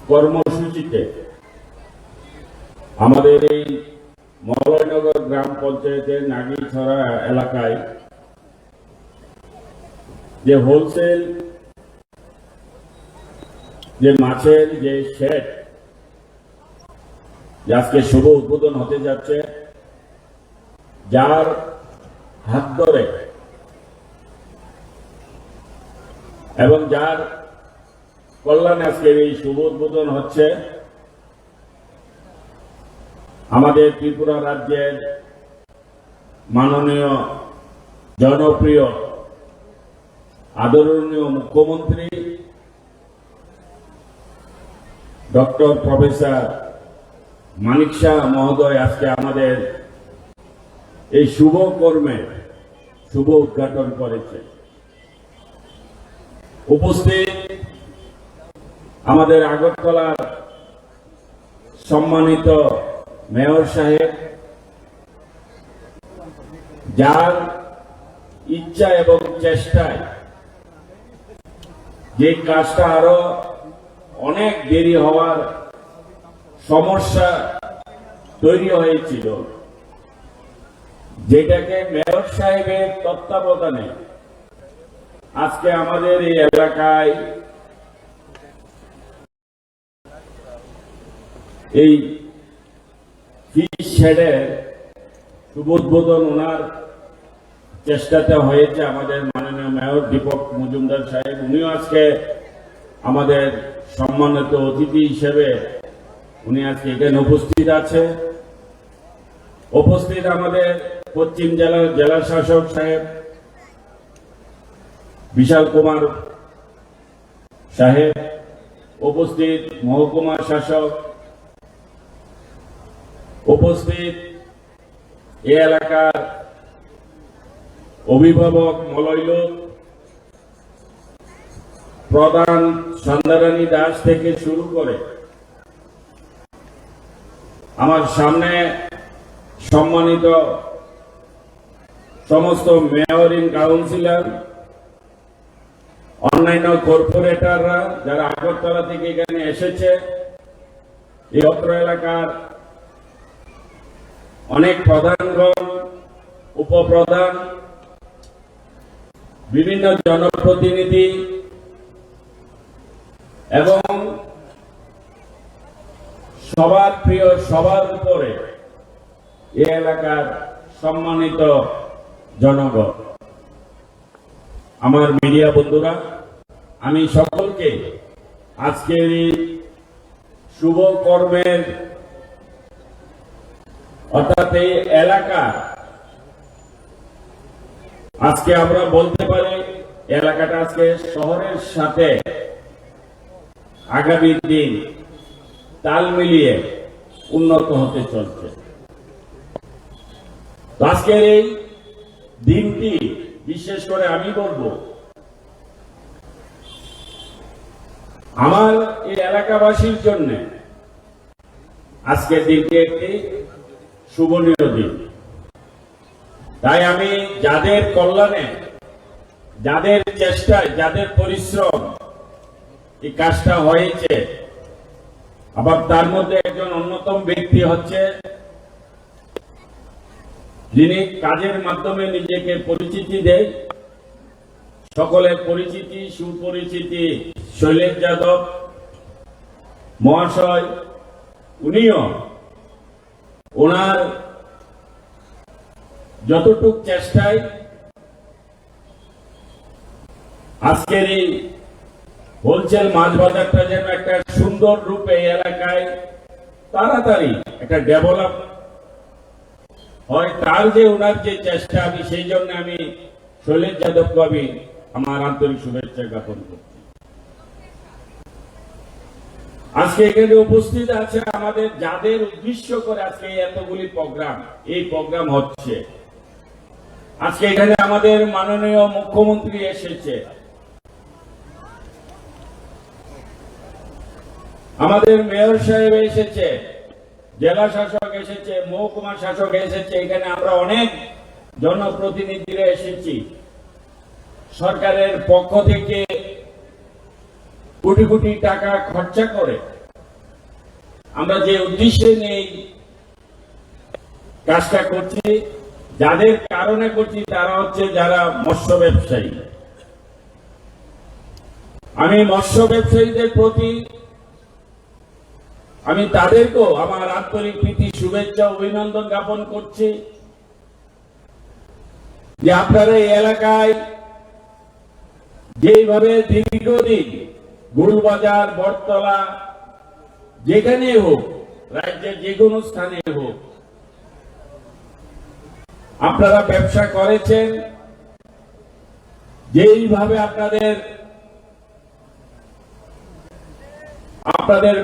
কর্মসূচিতে আমাদের এই মলয়নগর গ্রাম পঞ্চায়েতের নাগিছড়া এলাকায় যে হোলসেল যে মাছের যে শেড আজকে শুভ উদ্বোধন হতে যাচ্ছে, যার হাত ধরে এবং যার কল্যাণে আজকের এই শুভ উদ্বোধন হচ্ছে, আমাদের ত্রিপুরা রাজ্যের মাননীয় জনপ্রিয় আদরণীয় মুখ্যমন্ত্রী ডক্টর প্রফেসর মানিক শাহ মহোদয় আজকে আমাদের এই শুভ কর্মে শুভ উদ্ঘাটন করেছে। উপস্থিত আমাদের আগরতলার সম্মানিত মেয়র সাহেব, যার ইচ্ছা এবং চেষ্টায় যে কাজটা আরো অনেক দেরি হওয়ার সমস্যা তৈরি হয়েছিল, যেটাকে মেয়র সাহেবের তত্ত্বাবধানে আজকে আমাদের এই এলাকায় এই ফিশ শেডের শুভ উদ্বোধন ওনার চেষ্টাতে হয়েছে। আমাদের মাননীয় মেয়র দীপক মজুমদার সাহেব, উনিও আজকে আমাদের সম্মানিত অতিথি হিসেবে উনি আজকে এখানে উপস্থিত আছে। উপস্থিত আমাদের পশ্চিম জেলার জেলা শাসক সাহেব বিশাল কুমার সাহেব, উপস্থিত মহকুমা শাসক, উপস্থিত এ এলাকার অভিভাবক মলয় প্রধান সন্ধ্যারানী দাস থেকে শুরু করে আমার সামনে সম্মানিত সমস্ত মেয়র ইন কাউন্সিলর, অন্যান্য কর্পোরেটররা যারা আগরতলা থেকে এখানে এসেছে, এই অত্র এলাকার অনেক প্রধানগণ, উপপ্রধান, বিভিন্ন জনপ্রতিনিধি এবং সবার প্রিয়, সবার উপরে এই এলাকার সম্মানিত জনগণ, আমার মিডিয়া বন্ধুরা, আমি সকলকে আজকের এই শুভ কর্মের অর্থাৎ এই এলাকা, আজকে আমরা বলতে পারি এলাকাটা আজকে শহরের সাথে আগামী দিন তাল মিলিয়ে উন্নত হতে চলছে। আজকের এই দিনটি বিশেষ করে আমি বলবো আমার এই এলাকাবাসীর জন্য আজকের দিনটি একটি শুভনীয় দিন। তাই আমি যাদের কল্যাণে, যাদের চেষ্টায়, যাদের পরিশ্রম এই কাজটা হয়েছে, আবার তার মধ্যে একজন অন্যতম ব্যক্তি হচ্ছে যিনি কাজের মাধ্যমে নিজেকে পরিচিতি দেয়, সকলের পরিচিতি, সুপরিচিতি শৈলেশ যাদব মহাশয়। উনিও ওনার যতটুক চেষ্টায় আজকের এই হোলসেল মাছ বাজারটা যেন একটা সুন্দর রূপে এই এলাকায় তাড়াতাড়ি একটা ডেভেলপ হয়, তার যে ওনার যে চেষ্টা, আমি সেই জন্য আমি শৈলেশ যাদবকে আমি আমার আন্তরিক শুভেচ্ছা জ্ঞাপন করছি। আজকে এখানে উপস্থিত আছে আমাদের যাদের উদ্দেশ্য করে আজকে এতগুলি প্রোগ্রাম, এই প্রোগ্রাম হচ্ছে। আজকে এখানে আমাদের মাননীয় মুখ্যমন্ত্রী এসেছে, আমাদের মেয়র সাহেব এসেছে, জেলা শাসক এসেছে, মহকুমা শাসক এসেছে, এখানে আমরা অনেক জনপ্রতিনিধিরা এসেছি। সরকারের পক্ষ থেকে কোটি কোটি টাকা খরচা করে আমরা যে উদ্দেশ্যে নিয়ে কাজটা করছি, যাদের কারণে করছি তারা হচ্ছে যারা মৎস্য ব্যবসায়ী। আমি মৎস্য ব্যবসায়ীদের প্রতি আমি তাদেরকেও আমার আন্তরিক প্রীতি শুভেচ্ছা অভিনন্দন জ্ঞাপন করছি যে আপনারা এই এলাকায় যেভাবে দীর্ঘদিন গুলবাজার, বটতলা, যেখানে হোক, রাজ্যের যে কোনো স্থানে হোক, আপনারা ব্যবসা করেছেন, যেইভাবে আপনাদের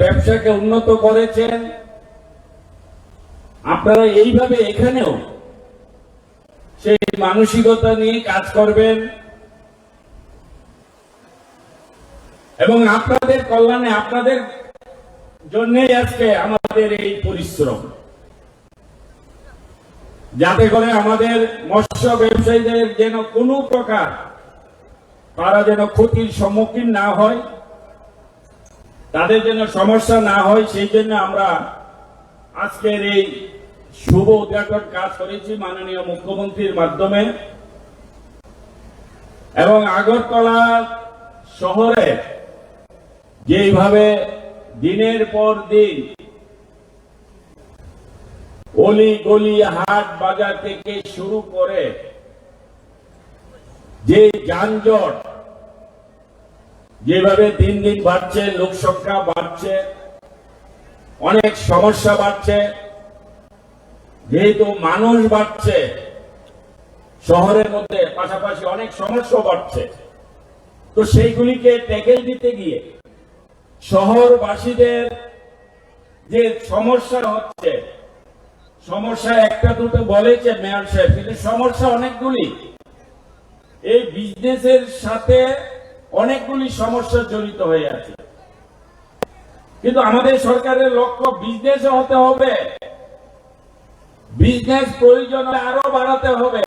ব্যবসাকে উন্নত করেছেন, আপনারা এইভাবে এখানেও সেই মানসিকতা নিয়ে কাজ করবেন এবং আপনাদের কল্যাণে, আপনাদের জন্যই আজকে আমাদের এই পরিশ্রম, যাতে করে আমাদের মৎস্য ব্যবসায়ীদের যেন কোনো প্রকার তারা যেন ক্ষতির সম্মুখীন না হয়, তাদের যেন সমস্যা না হয়, সেই জন্য আমরা আজকের এই শুভ উদ্ঘাটন কাজ করেছি মাননীয় মুখ্যমন্ত্রীর মাধ্যমে। এবং আগরতলা শহরে যেভাবে দিনের পর দিন অলি গলি, হাট বাজার থেকে শুরু করে যে যানজট যেভাবে দিন দিন বাড়ছে, লোক সংখ্যা বাড়ছে, অনেক সমস্যা বাড়ছে, যেহেতু মানুষ বাড়ছে শহরের মধ্যে, পাশাপাশি অনেক সমস্যা বাড়ছে। তো সেইগুলিকে ট্যাকেল দিতে গিয়ে শহরবাসীদের যে সমস্যা হচ্ছে, সমস্যা একটা দুটো বলেছে মেয়র সাহেব, কিন্তু সমস্যা অনেকগুলি। এই বিজনেসের সাথে অনেকগুলি সমস্যা জড়িত হয়ে আছে, কিন্তু আমাদের সরকারের লক্ষ্য বিজনেস হতে হবে, বিজনেস প্রয়োজন আরো বাড়াতে হবে,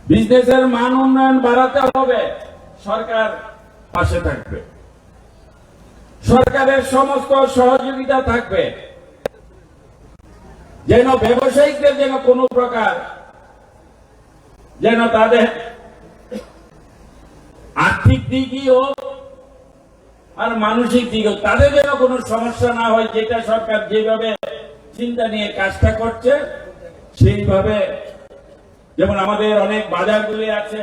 বিজনেসের মান উন্নয়ন বাড়াতে হবে। সরকার পাশে থাকবে, সরকারের সমস্ত সহযোগিতা থাকবে, যেন ব্যবসায়িকদের যেন কোনো প্রকার যেন তাদের আর্থিক দিকই হোক আর মানসিক দিক হোক, তাদের যেন কোনো সমস্যা না হয়। যেটা সরকার যেভাবে চিন্তা নিয়ে কাজটা করছে সেইভাবে, যেমন আমাদের অনেক বাজারগুলি আছে,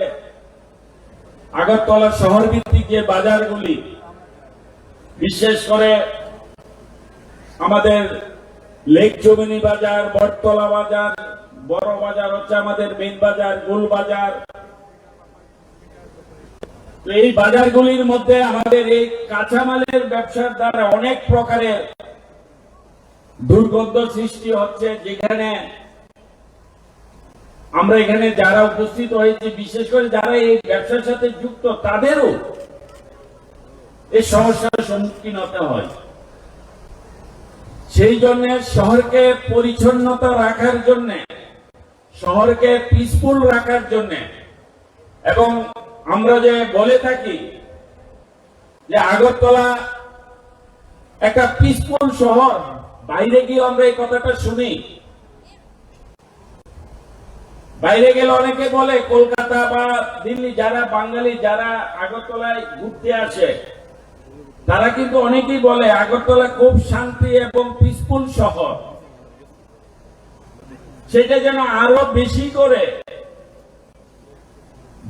আগরতলা শহর ভিত্তিক যে বাজারগুলি, বিশেষ করে আমাদের লেক জমিনি বাজার, বটতলা বাজার, বড় বাজার হচ্ছে আমাদের মেইন বাজার, গোল বাজার। এই বাজারগুলির মধ্যে আমাদের এই কাঁচামালের ব্যবসার দ্বারা অনেক প্রকারের দুর্গন্ধ সৃষ্টি হচ্ছে, যেখানে আমরা এখানে যারা উপস্থিত হয়েছি, বিশেষ করে যারা এই ব্যবসার সাথে যুক্ত, তাদেরও এই সমস্যার সম্মুখীন হতে হয়। সেই জন্য শহরকে পরিচ্ছন্নতা রাখার জন্য, শহরকে পিসফুল রাখার জন্য, এবং আমরা যে বলে থাকি যে আগরতলা একটা পিসফুল শহর, বাইরে গিয়ে আমরা এই কথাটা শুনি। বাইরে গেলে অনেকে বলে, কলকাতা বা দিল্লি যারা বাঙালি যারা আগরতলায় ঘুরতে আসে, তারা কিন্তু অনেকেই বলে আগরতলা খুব শান্তি এবং পিসফুল শহর। সেটা যেন আরো বেশি করে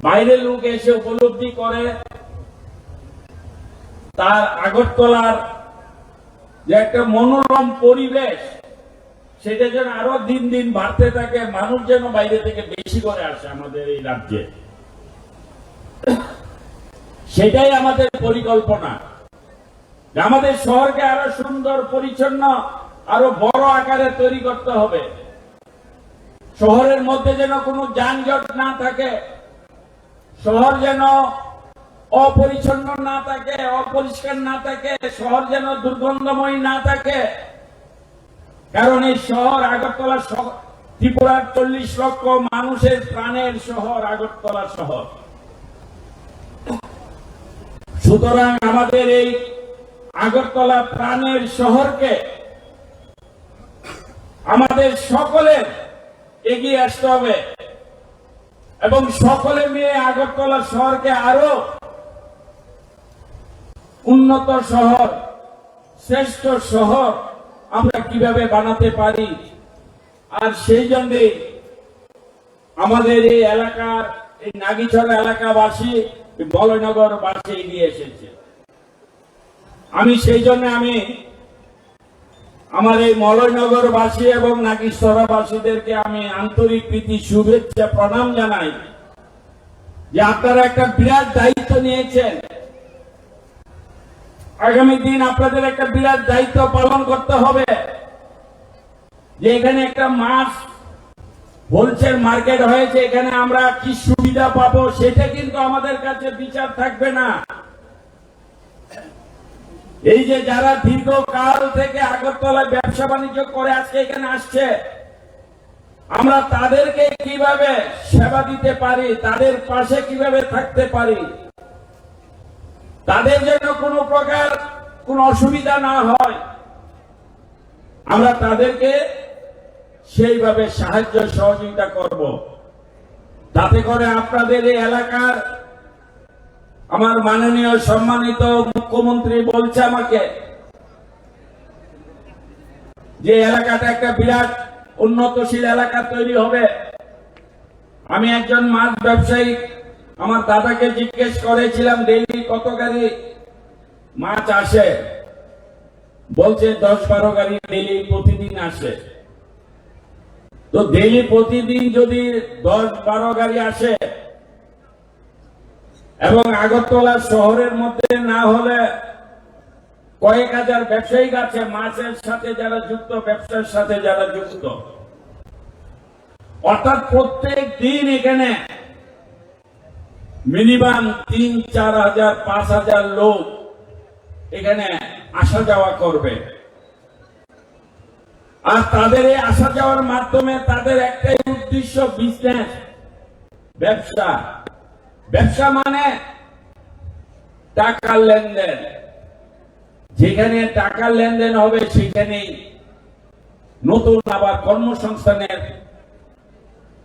বাইরের লোক এসে উপলব্ধি করে, তার আগরতলার যে একটা মনোরম পরিবেশ, সেটা যেন আরো দিন দিন বাড়তে থাকে, মানুষ যেন বাইরে থেকে বেশি করে আসে আমাদের এই রাজ্যে। সেটাই আমাদের পরিকল্পনা, আমাদের শহরকে আরো সুন্দর, পরিচ্ছন্ন, আরো বড় আকারে তৈরি করতে হবে। শহরের মধ্যে যেন কোনো যানজট না থাকে, শহর যেন অপরিচ্ছন্ন না থাকে, অপরিষ্কার না থাকে, শহর যেন দুর্গন্ধময় না থাকে। কারণ এই শহর আগরতলা ত্রিপুরার 40 লক্ষ মানুষের প্রাণের শহর আগরতলা শহর। সুতরাং আমাদের এই আগরতলা প্রাণের শহরকে আমাদের সকলের এগিয়ে আসতে হবে এবং সকলে মিলে আগরতলা শহরকে আরো উন্নত শহর, শ্রেষ্ঠ শহর আমরা কিভাবে বানাতে পারি। আর সেই জন্য আমাদের এই এলাকার, এই নাগিছড়া এলাকাবাসী, মলয়নগরবাসী এগিয়ে এসেছে। আমি সেই জন্য আমার এই মলয়নগরবাসী এবং নাগিছড়াবাসীদেরকে আমি আন্তরিক প্রীতি, শুভেচ্ছা, প্রণাম জানাই যে আপনারা একটা বিরাট দায়িত্ব নিয়েছেন। আগামী দিন আপনাদের একটা বিরাট দায়িত্ব পালন করতে হবে যে এখানে একটা মাছ হোলসেল মার্কেট হয়েছে, এখানে আমরা কি সুবিধা পাবো সেটা কিন্তু আমাদের কাছে বিচার থাকবে না। এই যে যারা দীর্ঘকাল থেকে আগরতলায় ব্যবসা বাণিজ্য করে আজকে এখানে আসছে, আমরা তাদেরকে কিভাবে সেবা দিতে পারি, তাদের পাশে কিভাবে থাকতে পারি, তাদের জন্য কোনো প্রকার কোনো অসুবিধা না হয়, আমরা তাদেরকে সেইভাবে সাহায্য সহযোগিতা করব। তাতে করে আপনাদের এই এলাকার, আমার মাননীয় সম্মানিত মুখ্যমন্ত্রী বলছে আমাকে যে এলাকাটা একটা বিরাট উন্নতশীল এলাকা তৈরি হবে। আমি একজন মাছ ব্যবসায়ী, আমার দাদাকে জিজ্ঞেস করেছিলাম ডেইলি কত গাড়ি মাছ আসে, বলছে 10-12 গাড়ি ডেইলি প্রতিদিন আসে। তো ডেইলি প্রতিদিন যদি 10-12 গাড়ি আসে এবং আগরতলা শহরের মধ্যে না হলে কয়েক হাজার ব্যবসায়িক আছে মাছের সাথে যারা যুক্ত, ব্যবসার সাথে যারা যুক্ত, অর্থাৎ প্রত্যেক দিন এখানে মিনিমাম 3-4 হাজার 5 হাজার লোক এখানে আসা যাওয়া করবে। আর তাদের এই আসা যাওয়ার মাধ্যমে তাদের একটাই উদ্দেশ্য, বিজনেস, ব্যবসা। ব্যবসা মানে টাকার লেনদেন। যেখানে টাকার লেনদেন হবে সেখানেই নতুন আবার কর্মসংস্থানের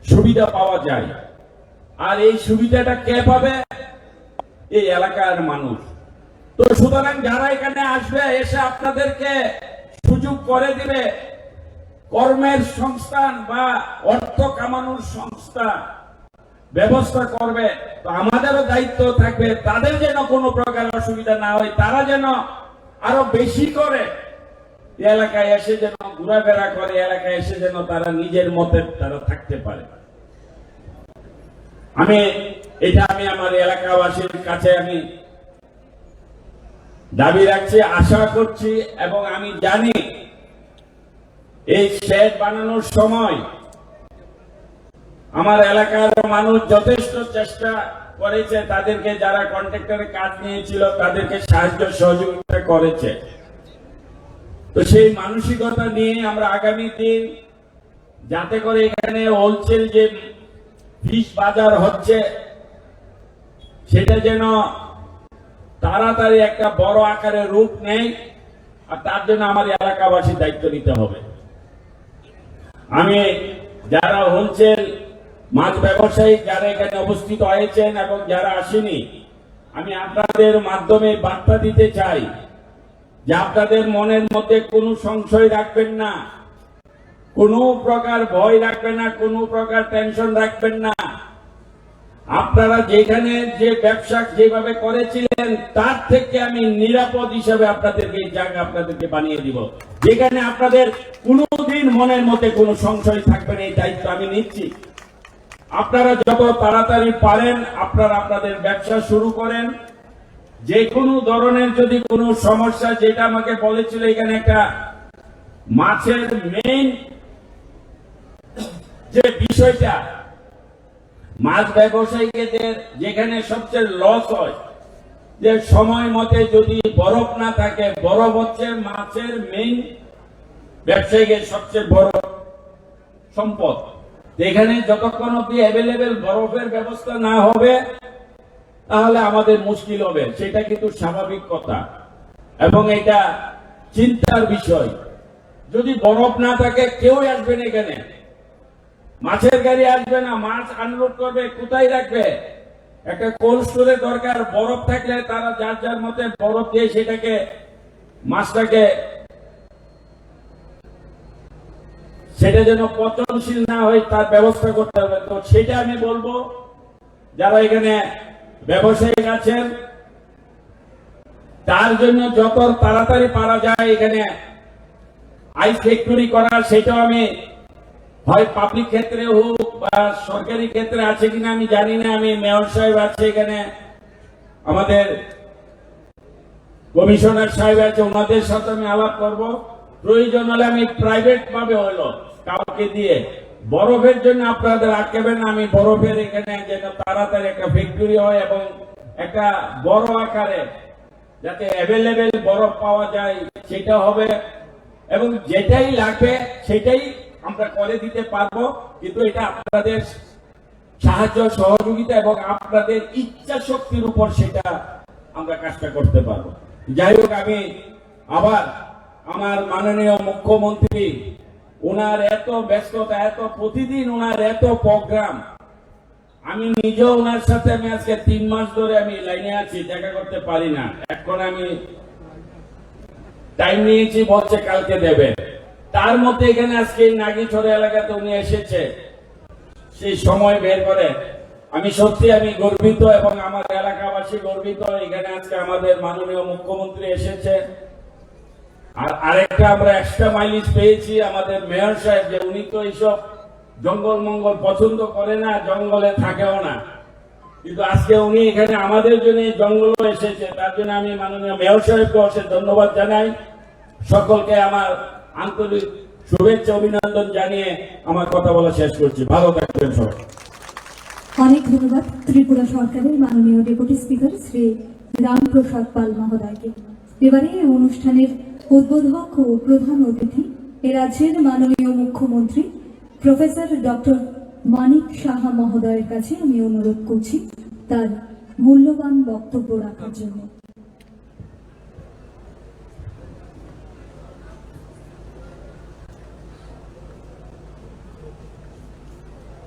সুবিধা পাওয়া যায়। আর এই সুবিধাটা কে পাবে? এই এলাকার মানুষ। তো সুতরাং যারা এখানে আসবে, এসে আপনাদেরকে সুযোগ করে দিবে, কর্মের সংস্থান বা অর্থ কামানোর সংস্থা ব্যবস্থা করবে। তো আমাদেরও দায়িত্ব থাকবে তাদের যেন কোনো প্রকার অসুবিধা না হয়, তারা যেন আরো বেশি করে এলাকায় এসে যেন ঘোরাফেরা করে, এলাকায় এসে যেন তারা নিজের মতে তারা থাকতে পারে। আমি আমার এলাকাবাসীর কাছে আমি দাবি রাখছি, আশা করছি এবং আমি জানি এই শেড বানানোর সময় আমার এলাকার মানুষ যথেষ্ট চেষ্টা করেছে, তাদেরকে যারা কন্ট্রাক্টরের কাজ নিয়েছিল তাদেরকে সাহায্য সহযোগিতা করেছে। তো সেই মানসিকতা নিয়ে আমরা আগামী দিন যাতে করে এখানে হোলসেল যে ফিশ বাজার হচ্ছে সেটা যেন তাড়াতাড়ি একটা বড় আকারে রূপ নেয়, আর তার জন্য আমার এলাকাবাসীর দায়িত্ব নিতে হবে। আমি যারা হোলসেল মাছ ব্যবসায়ী যারা এখানে উপস্থিত হয়েছেন এবং যারা আসেনি, আমি আপনাদের মাধ্যমে বার্তা দিতে চাই যে আপনাদের মনের মধ্যে কোনো সংশয় রাখবেন না, কোনো প্রকার ভয় রাখবেন না, কোনো প্রকার টেনশন রাখবেন না। আপনারা যেখানে যে ব্যবসা যেভাবে করেছিলেন তার থেকে আমি নিরাপদ হিসাবে আপনাদেরকে এই জায়গা আপনাদেরকে বানিয়ে দিব, যেখানে আপনাদের কোনোদিন মনের মধ্যে কোনো সংশয় থাকবে না। এই দায়িত্ব আমি নিচ্ছি। আপনারা যত তাড়াতাড়ি পারেন আপনারা আপনাদের ব্যবসা শুরু করেন। যে কোনো ধরনের যদি কোনো সমস্যা, যেটা আমাকে বলেছিল এখানে একটা মাছের মেইন যে বিষয়টা, মাছ ব্যবসায়ীদের যেখানে সবচেয়ে লস হয় যে সময় মতে যদি বরফ না থাকে, বরফ হচ্ছে মাছের মেইন ব্যবসায়ীদের সবচেয়ে বড় সম্পদ। এখানে যতক্ষণ অব্দি অ্যাভেলেবেল বরফের ব্যবস্থা না হবে তাহলে আমাদের মুশকিল হবে, সেটা কিন্তু স্বাভাবিক কথা। এবং এটা চিন্তার বিষয়। যদি বরফ না থাকে কেউ আসবে না এখানে, মাছের গাড়ি আসবে না, মাছ আনলোড করবে কোথায় রাখবে? একটা কোল্ড স্টোরের দরকার। বরফ থাকলে তারা যার যার মতে বরফ দিয়ে সেটাকে মাছটাকে সেটা যেন পচনশীল না হয় তার ব্যবস্থা করতে হবে। তো সেটা আমি বলবো যারা এখানে ব্যবসায়ী আছেন তার জন্য যত তাড়াতাড়ি পারা যায় এখানে আইস ফ্যাক্টরি করা, সেটাও আমি হয় পাবলিক ক্ষেত্রে হোক বা সরকারি ক্ষেত্রে আছে কিনা আমি জানি না। আমি মেয়র সাহেব আছে এখানে, আমাদের কমিশনার সাহেব আছে, ওনাদের সাথে আমি আলাপ করব। প্রয়োজন হলে আমি প্রাইভেট ভাবে হলো কাউকে দিয়ে বরফের জন্য আপনাদের আটকাবেন না। আমি বরফের এখানে যেন তাড়াতাড়ি একটা ফ্যাক্টরি হয় এবং একটা বড় আকারে যাতে অ্যাভেলেবেল বরফ পাওয়া যায় সেটা হবে, এবং যেটাই লাগবে সেটাই আমরা করে দিতে পারবো। কিন্তু এটা আপনাদের সাহায্য সহযোগিতা এবং আপনাদের ইচ্ছা শক্তির উপর সেটা আমরা কাজটা করতে পারবো। যাই হোক, আমি আবার আমার মাননীয় মুখ্যমন্ত্রী, ওনার এত ব্যস্ততা, এত প্রতিদিন ওনার এত প্রোগ্রাম, আমি নিজেও ওনার সাথে আমি আজকে 3 মাস ধরে আমি লাইনে আছি, দেখা করতে পারি না। এখন আমি টাইম নিয়েছি, বলছে কালকে দেবে। তার মধ্যে এখানে আজকে নাগিছড়া এলাকাতে উনি এসেছে, সেই সময় বের করে আমি সত্যি আমি গর্বিত এবং আমার এলাকাবাসী গর্বিত। এখানে আজকে আমাদের মাননীয় মুখ্যমন্ত্রী এসেছে। আর আরেকটা আমরা এক্সট্রা মাইলেজ পেয়েছি আমাদের মেয়র সাহেব, যে উনি তো এইসব জঙ্গল মঙ্গল পছন্দ করে না, জঙ্গলে থাকেও না, কিন্তু আজকে উনি এখানে আমাদের জন্য জঙ্গল এসেছে। তার জন্য আমি মাননীয় মেয়র সাহেবকে অশেষ ধন্যবাদ জানাই। সকলকে আমার আন্তরিক শুভেচ্ছা অভিনন্দন জানিয়ে আমার কথা বলা শেষ করছি। ভালো থাকবেন সবাই। অনেক ধন্যবাদ ত্রিপুরা সরকারের মাননীয় ডেপুটি স্পিকার শ্রী রামপ্রসাদ পাল মহোদয়কে। এবারে এই অনুষ্ঠানের উদ্বোধক ও প্রধান অতিথি এ রাজ্যের মাননীয় মুখ্যমন্ত্রী প্রফেসর ডক্টর মানিক সাহা মহোদয়ের কাছে আমি অনুরোধ করছি তার মূল্যবান বক্তব্য রাখার জন্য।